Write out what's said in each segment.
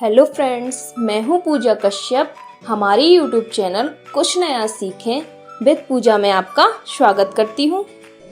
Hello friends, मैं हूँ पूजा कश्यप। हमारे यूट्यूब चैनल कुछ नया सीखें विद पूजा में आपका स्वागत करती हूँ।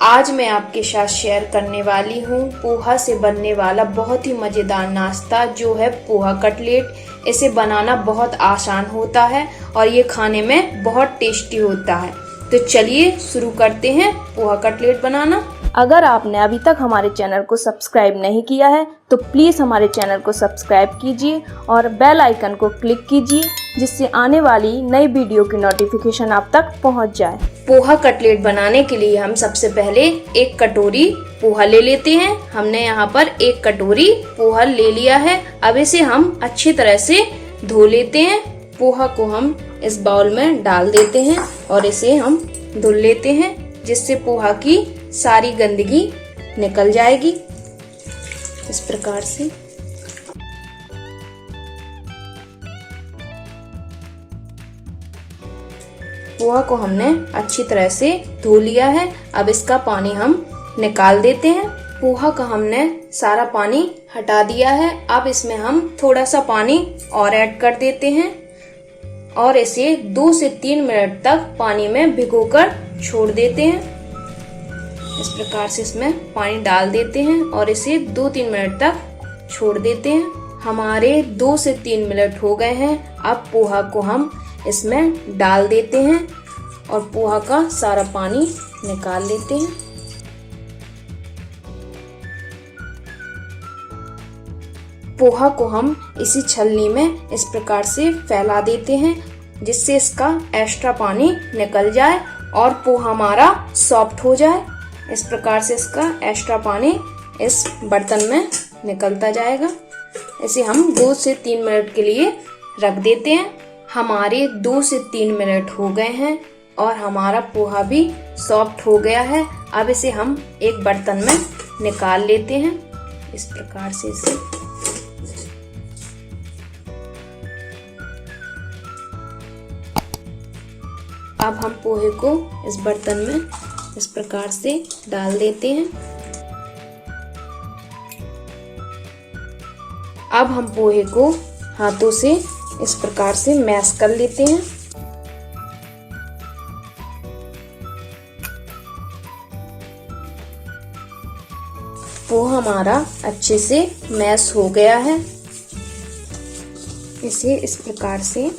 आज मैं आपके साथ शेयर करने वाली हूँ पोहा से बनने वाला बहुत ही मज़ेदार नाश्ता जो है पोहा कटलेट। इसे बनाना बहुत आसान होता है और ये खाने में बहुत टेस्टी होता है। तो चलिए शुरू करते हैं पोहा कटलेट बनाना। अगर आपने अभी तक हमारे चैनल को सब्सक्राइब नहीं किया है तो प्लीज़ हमारे चैनल को सब्सक्राइब कीजिए और बेल आइकन को क्लिक कीजिए जिससे आने वाली नई वीडियो की नोटिफिकेशन आप तक पहुंच जाए। पोहा कटलेट बनाने के लिए हम सबसे पहले एक कटोरी पोहा ले लेते हैं। हमने यहाँ पर एक कटोरी पोहा ले लिया है। अब इसे हम अच्छी तरह से धो लेते हैं। पोहा को हम इस बाउल में डाल देते हैं और इसे हम धुल लेते हैं जिससे पोहा की सारी गंदगी निकल जाएगी। इस प्रकार से पोहा को हमने अच्छी तरह से धो लिया है। अब इसका पानी हम निकाल देते हैं। पोहा का हमने सारा पानी हटा दिया है। अब इसमें हम थोड़ा सा पानी और ऐड कर देते हैं और इसे 2 से 3 मिनट तक पानी में भिगोकर छोड़ देते हैं। इस प्रकार से इसमें पानी डाल देते हैं और इसे 2-3 मिनट तक छोड़ देते हैं। हमारे 2 से 3 मिनट हो गए हैं। अब पोहा को हम इसमें डाल देते हैं और पोहा का सारा पानी निकाल लेते हैं। पोहा को हम इसी छलनी में इस प्रकार से फैला देते हैं जिससे इसका एक्स्ट्रा पानी निकल जाए और पोहा हमारा सॉफ्ट हो जाए। इस प्रकार से इसका एक्स्ट्रा पानी इस बर्तन में निकलता जाएगा। इसे हम 2 से 3 मिनट के लिए रख देते हैं। हमारे 2 से 3 मिनट हो गए हैं और हमारा पोहा भी सॉफ्ट हो गया है। अब इसे हम एक बर्तन में निकाल लेते हैं। इस प्रकार से इसे अब हम पोहे को इस बर्तन में इस प्रकार से डाल देते हैं। अब हम पोहे को हाथों से इस प्रकार से मैश कर लेते हैं। पोहा हमारा अच्छे से मैश हो गया है। इसे इस प्रकार से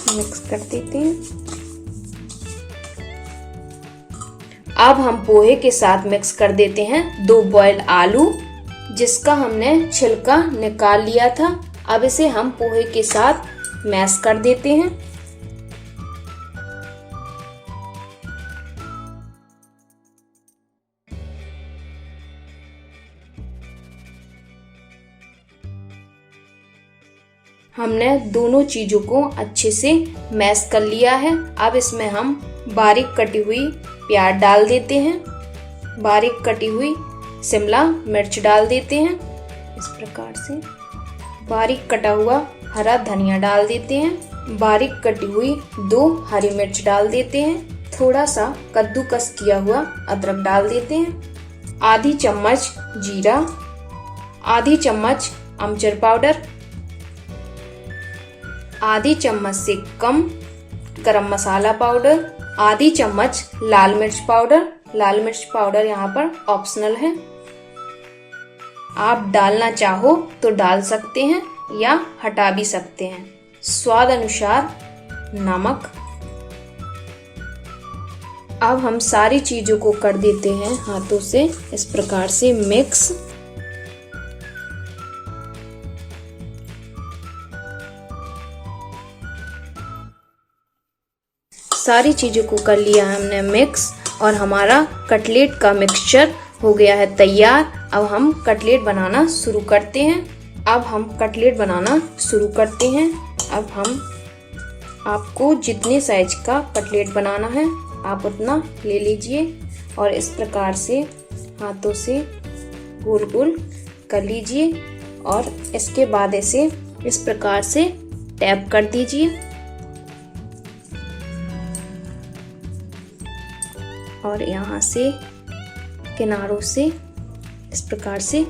मिक्स कर देते हैं। अब हम पोहे के साथ मिक्स कर देते हैं 2 बॉयल आलू जिसका हमने छिलका निकाल लिया था। अब इसे हम पोहे के साथ मैश कर देते हैं। हमने दोनों चीजों को अच्छे से मैश कर लिया है। अब इसमें हम बारीक कटी हुई प्याज डाल देते हैं। बारीक कटी हुई शिमला मिर्च डाल देते हैं। इस प्रकार से बारीक कटा हुआ हरा धनिया डाल देते हैं। बारीक कटी हुई 2 हरी मिर्च डाल देते हैं। थोड़ा सा कद्दूकस किया हुआ अदरक डाल देते हैं। आधी चम्मच जीरा, आधी चम्मच अमचूर पाउडर, आधी चम्मच से कम गरम मसाला पाउडर, आधी चम्मच लाल मिर्च पाउडर। लाल मिर्च पाउडर यहाँ पर ऑप्शनल है। आप डालना चाहो तो डाल सकते हैं या हटा भी सकते हैं। स्वाद अनुसार नमक। अब हम सारी चीजों को कर देते हैं हाथों से इस प्रकार से मिक्स। सारी चीज़ों को कर लिया हमने मिक्स और हमारा कटलेट का मिक्सचर हो गया है तैयार। अब हम कटलेट बनाना शुरू करते हैं। अब हम आपको जितने साइज का कटलेट बनाना है आप उतना ले लीजिए और इस प्रकार से हाथों से गोल गोल कर लीजिए और इसके बाद इसे इस प्रकार से टैप कर दीजिए और यहाँ से किनारों से इस प्रकार से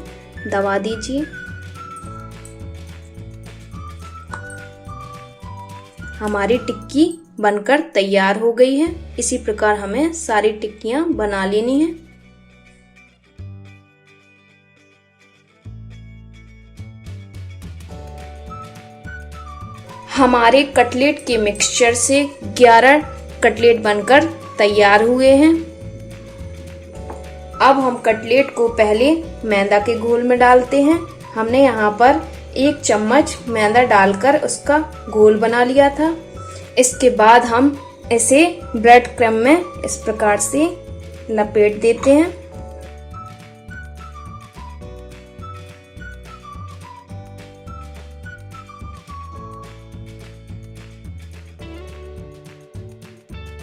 दबा दीजिए। हमारी टिक्की बनकर तैयार हो गई है। इसी प्रकार हमें सारी टिक्कियां बना लेनी है। हमारे कटलेट के मिक्सचर से 11 कटलेट बनकर तैयार हुए हैं। अब हम कटलेट को पहले मैदा के घोल में डालते हैं। हमने यहाँ पर 1 चम्मच मैदा डालकर उसका घोल बना लिया था। इसके बाद हम इसे ब्रेड क्रम्ब में इस प्रकार से लपेट देते हैं।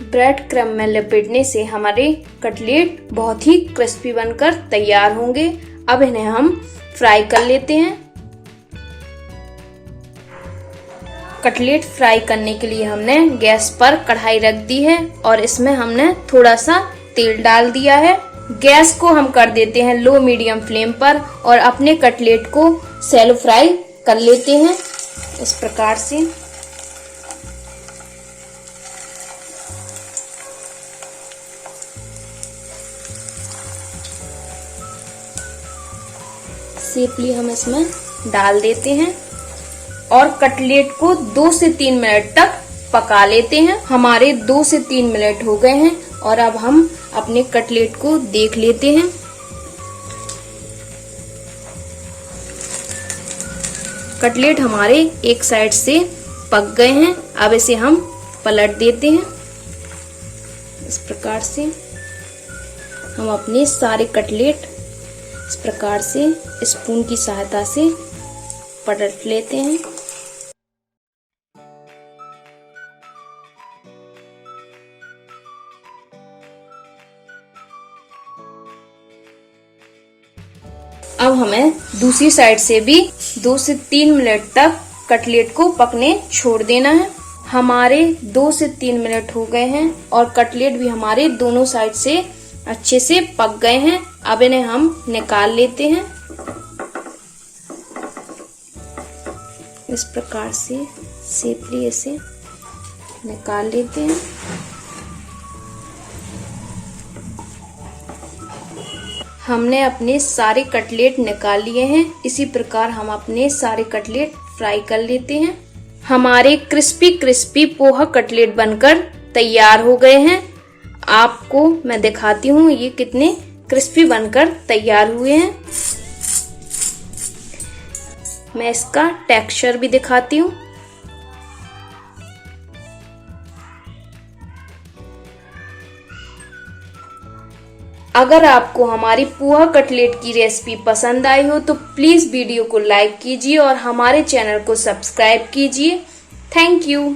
ब्रेड क्रम्ब में लपेटने से हमारे कटलेट बहुत ही क्रिस्पी बनकर तैयार होंगे। अब इन्हें हम फ्राई कर लेते हैं। कटलेट फ्राई करने के लिए हमने गैस पर कढ़ाई रख दी है और इसमें हमने थोड़ा सा तेल डाल दिया है। गैस को हम कर देते हैं लो मीडियम फ्लेम पर और अपने कटलेट को शैलो फ्राई कर लेते हैं इस प्रकार से। सेपली हम इसमें डाल देते हैं और कटलेट को 2 से 3 मिनट तक पका लेते हैं। हमारे 2 से 3 मिनट हो गए हैं और अब हम अपने कटलेट को देख लेते हैं। कटलेट हमारे एक साइड से पक गए हैं। अब इसे हम पलट देते हैं। इस प्रकार से हम अपने सारे कटलेट इस प्रकार से स्पून की सहायता से पलट लेते हैं। अब हमें दूसरी साइड से भी 2 से 3 मिनट तक कटलेट को पकने छोड़ देना है। हमारे 2 से 3 मिनट हो गए हैं और कटलेट भी हमारे दोनों साइड से अच्छे से पक गए हैं। अब इन्हें हम निकाल लेते हैं। इस प्रकार से सेपली इसे निकाल लेते हैं। हमने अपने सारे कटलेट निकाल लिए हैं। इसी प्रकार हम अपने सारे कटलेट फ्राई कर लेते हैं। हमारे क्रिस्पी पोहा कटलेट बनकर तैयार हो गए हैं। आपको मैं दिखाती हूँ ये कितने क्रिस्पी बनकर तैयार हुए हैं। मैं इसका टेक्सचर भी दिखाती हूँ। अगर आपको हमारी पोहा कटलेट की रेसिपी पसंद आई हो तो प्लीज वीडियो को लाइक कीजिए और हमारे चैनल को सब्सक्राइब कीजिए। Thank you.